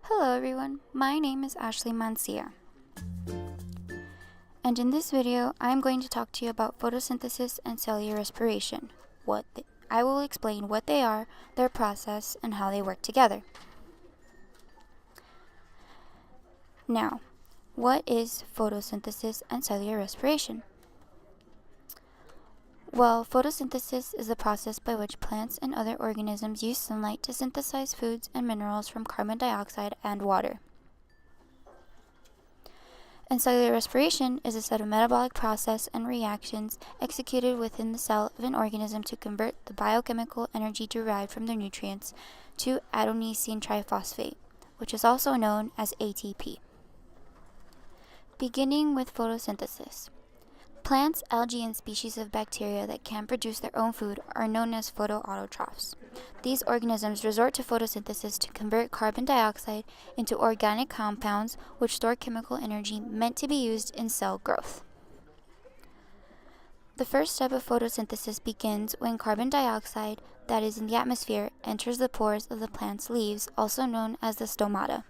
Hello everyone, my name is Ashley Mancia, and in this video I am going to talk to you about photosynthesis and cellular respiration. I will explain what they are, their process, and how they work together. Now, what is photosynthesis and cellular respiration? Well, photosynthesis is the process by which plants and other organisms use sunlight to synthesize foods and minerals from carbon dioxide and water. And cellular respiration is a set of metabolic process and reactions executed within the cell of an organism to convert the biochemical energy derived from their nutrients to adenosine triphosphate, which is also known as ATP. Beginning with photosynthesis. Plants, algae, and species of bacteria that can produce their own food are known as photoautotrophs. These organisms resort to photosynthesis to convert carbon dioxide into organic compounds which store chemical energy meant to be used in cell growth. The first step of photosynthesis begins when carbon dioxide that is in the atmosphere enters the pores of the plant's leaves, also known as the stomata.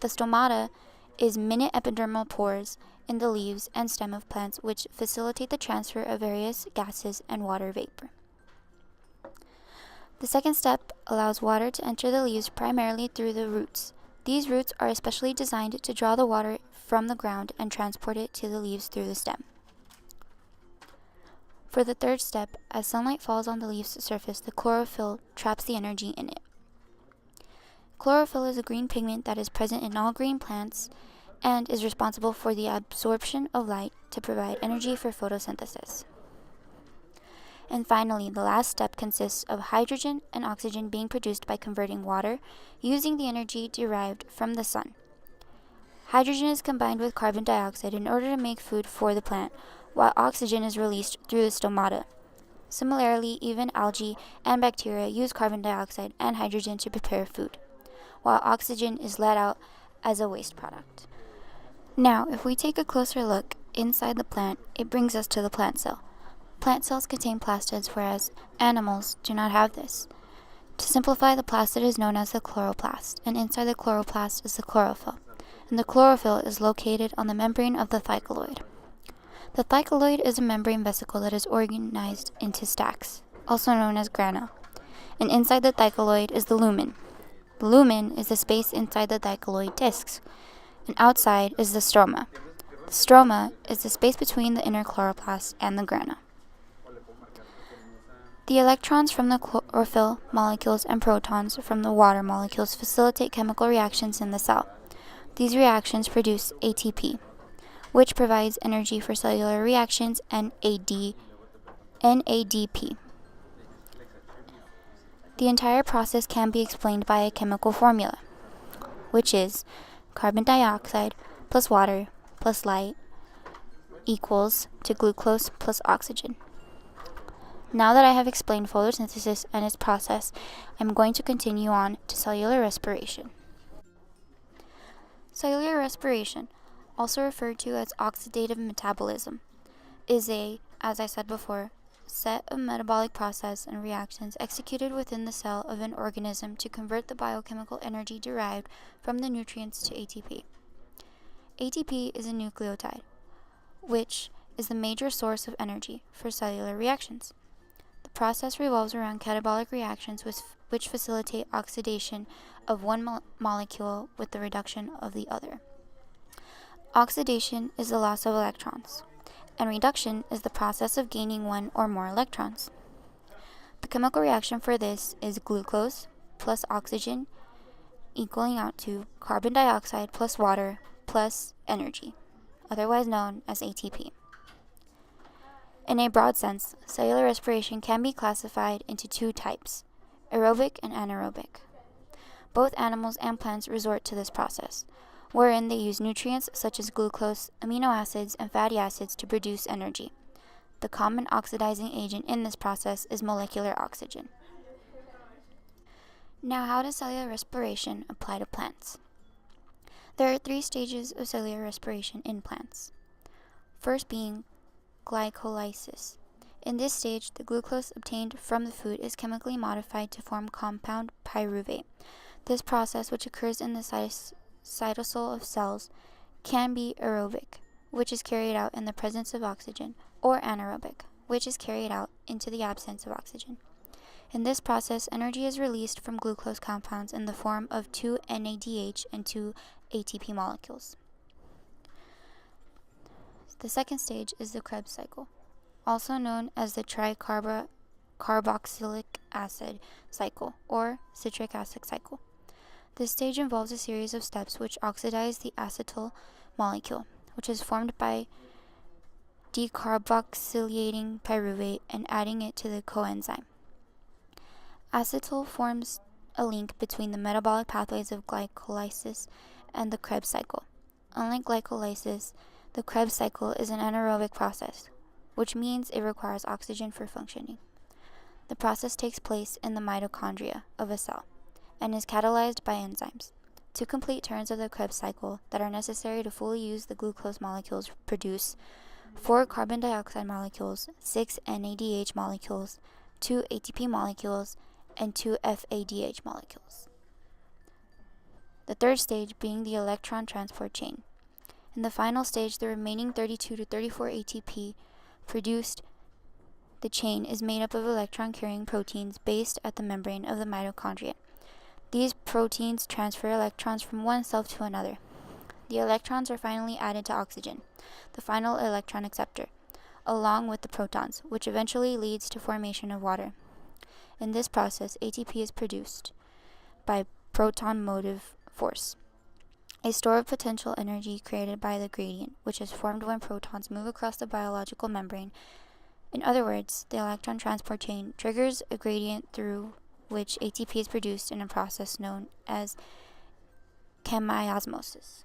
The stomata is minute epidermal pores in the leaves and stem of plants which facilitate the transfer of various gases and water vapor. The second step allows water to enter the leaves primarily through the roots. These roots are especially designed to draw the water from the ground and transport it to the leaves through the stem. For the third step, as sunlight falls on the leaf's surface, the chlorophyll traps the energy in it. Chlorophyll is a green pigment that is present in all green plants and is responsible for the absorption of light to provide energy for photosynthesis. And finally, the last step consists of hydrogen and oxygen being produced by converting water using the energy derived from the sun. Hydrogen is combined with carbon dioxide in order to make food for the plant, while oxygen is released through the stomata. Similarly, even algae and bacteria use carbon dioxide and hydrogen to prepare food, while oxygen is let out as a waste product. Now, if we take a closer look inside the plant, it brings us to the plant cell. Plant cells contain plastids, whereas animals do not have this. To simplify, the plastid is known as the chloroplast, and inside the chloroplast is the chlorophyll, and the chlorophyll is located on the membrane of the thylakoid. The thylakoid is a membrane vesicle that is organized into stacks, also known as grana, and inside the thylakoid is the lumen. The lumen is the space inside the thylakoid discs, and outside is the stroma. The stroma is the space between the inner chloroplast and the grana. The electrons from the chlorophyll molecules and protons from the water molecules facilitate chemical reactions in the cell. These reactions produce ATP, which provides energy for cellular reactions, and NADP. The entire process can be explained by a chemical formula, which is carbon dioxide plus water plus light equals to glucose plus oxygen. Now that I have explained photosynthesis and its process, I'm going to continue on to cellular respiration. Cellular respiration, also referred to as oxidative metabolism, is as I said before, set of metabolic process and reactions executed within the cell of an organism to convert the biochemical energy derived from the nutrients to ATP. ATP is a nucleotide, which is the major source of energy for cellular reactions. The process revolves around catabolic reactions which facilitate oxidation of one molecule with the reduction of the other. Oxidation is the loss of electrons, and reduction is the process of gaining one or more electrons. The chemical reaction for this is glucose plus oxygen equaling out to carbon dioxide plus water plus energy, otherwise known as ATP. In a broad sense, cellular respiration can be classified into two types, aerobic and anaerobic. Both animals and plants resort to this process, wherein they use nutrients such as glucose, amino acids, and fatty acids to produce energy. The common oxidizing agent in this process is molecular oxygen. Now, how does cellular respiration apply to plants? There are 3 stages of cellular respiration in plants. First being glycolysis. In this stage, the glucose obtained from the food is chemically modified to form compound pyruvate. This process, which occurs in the cytosol of cells, can be aerobic, which is carried out in the presence of oxygen, or anaerobic, which is carried out into the absence of oxygen. In this process, energy is released from glucose compounds in the form of 2 NADH and 2 ATP molecules. The second stage is the Krebs cycle, also known as the tricarboxylic acid cycle or citric acid cycle. This stage involves a series of steps which oxidize the acetyl molecule, which is formed by decarboxylating pyruvate and adding it to the coenzyme. Acetyl forms a link between the metabolic pathways of glycolysis and the Krebs cycle. Unlike glycolysis, the Krebs cycle is an anaerobic process, which means it requires oxygen for functioning. The process takes place in the mitochondria of a cell and is catalyzed by enzymes. Two complete turns of the Krebs cycle that are necessary to fully use the glucose molecules produce 4 carbon dioxide molecules, 6 NADH molecules, 2 ATP molecules, and 2 FADH molecules. The third stage being the electron transport chain. In the final stage, the remaining 32 to 34 ATP produced. The chain is made up of electron-carrying proteins based at the membrane of the mitochondria. These proteins transfer electrons from one cell to another. The electrons are finally added to oxygen, the final electron acceptor, along with the protons, which eventually leads to formation of water. In this process, ATP is produced by proton motive force, a store of potential energy created by the gradient, which is formed when protons move across the biological membrane. In other words, the electron transport chain triggers a gradient through which ATP is produced in a process known as chemiosmosis.